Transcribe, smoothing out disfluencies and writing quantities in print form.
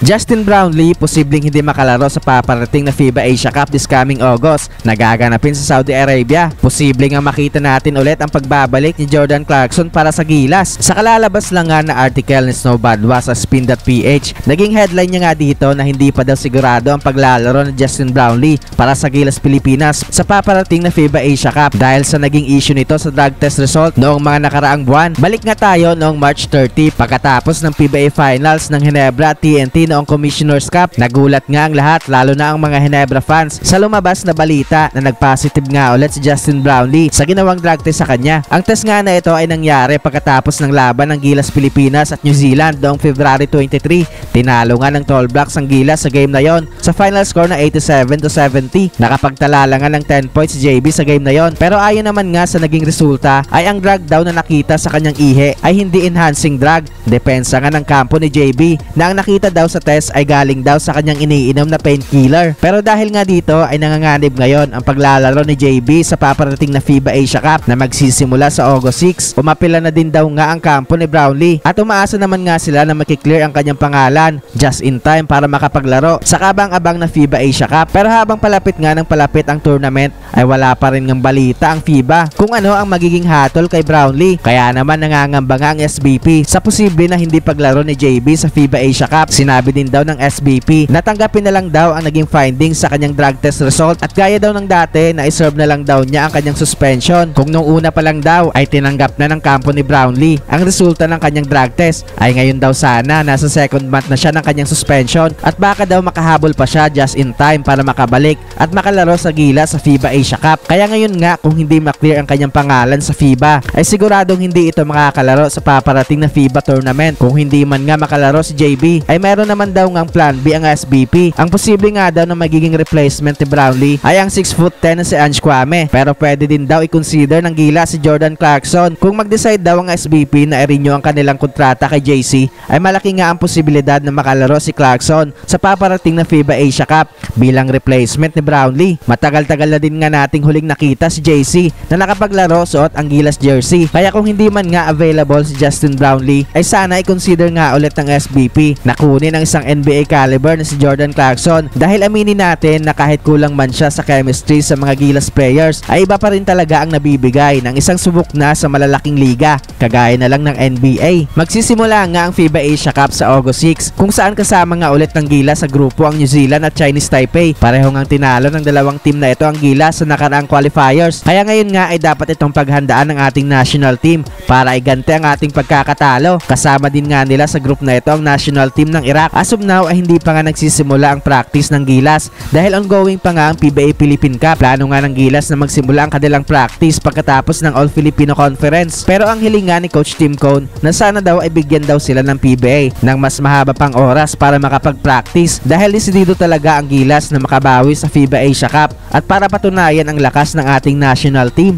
Justin Brownlee posibleng hindi makalaro sa paparating na FIBA Asia Cup this coming August na gaganapin sa Saudi Arabia. Posibleng nga makita natin ulit ang pagbabalik ni Jordan Clarkson para sa Gilas. Sa kalalabas lang nga na article ni Snow Badwa sa Spin.ph, naging headline niya nga dito na hindi pa daw sigurado ang paglalaro ni Justin Brownlee para sa Gilas Pilipinas sa paparating na FIBA Asia Cup dahil sa naging issue nito sa drug test result noong mga nakaraang buwan. Balik nga tayo noong March 30 pagkatapos ng PBA Finals ng Ginebra at TNT noong Commissioner's Cup. Nagulat nga ang lahat, lalo na ang mga Ginebra fans, sa lumabas na balita na nagpositive nga ulit si Justin Brownlee sa ginawang drug test sa kanya. Ang test nga na ito ay nangyari pagkatapos ng laban ng Gilas Pilipinas at New Zealand noong February 23. Tinalo nga ng Tall Blacks ang Gilas sa game na yon sa final score na 87-70. Nakapagtala lang nga ng 10 points si JB sa game na yon, pero ayon naman nga sa naging resulta ay ang drug daw na nakita sa kanyang ihi ay hindi enhancing drug. Depensa nga ng kampo ni JB na ang nakita daw sa test ay galing daw sa kanyang iniinom na painkiller. Pero dahil nga dito ay nanganganib ngayon ang paglalaro ni JB sa paparating na FIBA Asia Cup na magsisimula sa August 6. Umapila na din daw nga ang kampo ni Brownlee at umaasa naman nga sila na makiklear ang kanyang pangalan just in time para makapaglaro sa kabang-abang na FIBA Asia Cup. Pero habang palapit nga ng palapit ang tournament ay wala pa rin ng balita ang FIBA kung ano ang magiging hatol kay Brownlee. Kaya naman nangangamba nga ang SBP sa posible na hindi paglaro ni JB sa FIBA Asia Cup. Sinabi din daw ng SBP na tanggapin na lang daw ang naging findings sa kanyang drug test result at gaya daw ng dati na iserve na lang daw niya ang kanyang suspension. Kung nung una pa lang daw ay tinanggap na ng kampo ni Brownlee ang resulta ng kanyang drug test, ay ngayon daw sana nasa second month na siya ng kanyang suspension at baka daw makahabol pa siya just in time para makabalik at makalaro sa Gilas sa FIBA Asia Cup. Kaya ngayon nga kung hindi maklear ang kanyang pangalan sa FIBA ay siguradong hindi ito makakalaro sa paparating na FIBA tournament. Kung hindi man nga makalaro si JB ay meron naman daw ang plan B ang SBP. Ang posible nga daw na magiging replacement ni Brownlee ay ang 6'10" na si Ange Kwame, pero pwede din daw i-consider ng Gilas si Jordan Clarkson. Kung mag-decide daw ang SBP na i-renew ang kanilang kontrata kay JC ay malaki nga ang posibilidad na makalaro si Clarkson sa paparating na FIBA Asia Cup bilang replacement ni Brownlee. Matagal-tagal na din nga nating huling nakita si JC na nakapaglaro suot ang Gilas jersey, kaya kung hindi man nga available si Justin Brownlee ay sana i-consider nga ulit ng SBP na kunin ang isang NBA caliber na si Jordan Clarkson dahil aminin natin na kahit kulang man siya sa chemistry sa mga Gilas players ay iba pa rin talaga ang nabibigay ng isang subok na sa malalaking liga kagaya na lang ng NBA. Magsisimula nga ang FIBA Asia Cup sa August 6 kung saan kasama nga ulit ng Gilas sa grupo ang New Zealand at Chinese Taipei. Pareho ngang tinalo ng dalawang team na ito ang Gilas sa nakaraang qualifiers, kaya ngayon nga ay dapat itong paghandaan ng ating national team para igante ang ating pagkakatalo. Kasama din nga nila sa group na ito ang national team ng Iraq. As of now ay hindi pa nga nagsisimula ang practice ng Gilas dahil ongoing pa nga ang PBA Philippine Cup. Plano nga ng Gilas na magsimula ang kanilang practice pagkatapos ng All Filipino Conference, pero ang hiling nga ni Coach Tim Cone na sana daw ay bigyan daw sila ng PBA ng mas mahaba pang oras para makapag-practice dahil desidido talaga ang Gilas na makabawi sa FIBA Asia Cup at para patunayan ang lakas ng ating national team.